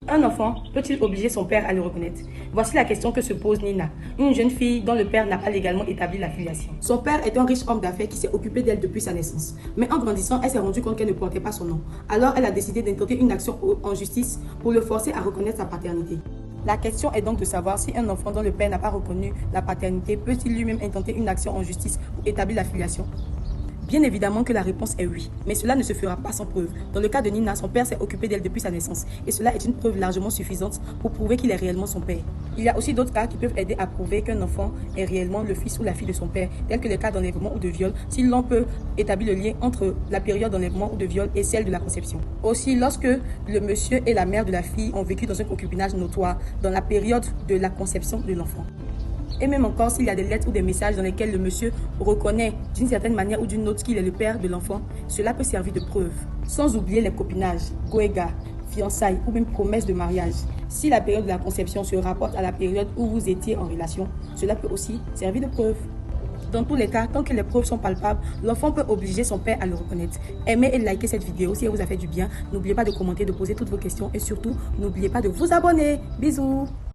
Un enfant peut-il obliger son père à le reconnaître? Voici la question que se pose Nina, une jeune fille dont le père n'a pas légalement établi la filiation. Son père est un riche homme d'affaires qui s'est occupé d'elle depuis sa naissance. Mais en grandissant, elle s'est rendue compte qu'elle ne portait pas son nom. Alors elle a décidé d'intenter une action en justice pour le forcer à reconnaître sa paternité. La question est donc de savoir si un enfant dont le père n'a pas reconnu la paternité peut-il lui-même intenter une action en justice pour établir la filiation? Bien évidemment que la réponse est oui, mais cela ne se fera pas sans preuve. Dans le cas de Nina, son père s'est occupé d'elle depuis sa naissance et cela est une preuve largement suffisante pour prouver qu'il est réellement son père. Il y a aussi d'autres cas qui peuvent aider à prouver qu'un enfant est réellement le fils ou la fille de son père, tels que les cas d'enlèvement ou de viol, si l'on peut établir le lien entre la période d'enlèvement ou de viol et celle de la conception. Aussi, lorsque le monsieur et la mère de la fille ont vécu dans un concubinage notoire dans la période de la conception de l'enfant. Et même encore s'il y a des lettres ou des messages dans lesquels le monsieur reconnaît d'une certaine manière ou d'une autre qu'il est le père de l'enfant, cela peut servir de preuve. Sans oublier les copinages, goégas, fiançailles ou même promesses de mariage. Si la période de la conception se rapporte à la période où vous étiez en relation, cela peut aussi servir de preuve. Dans tous les cas, tant que les preuves sont palpables, l'enfant peut obliger son père à le reconnaître. Aimez et likez cette vidéo si elle vous a fait du bien. N'oubliez pas de commenter, de poser toutes vos questions et surtout, n'oubliez pas de vous abonner. Bisous!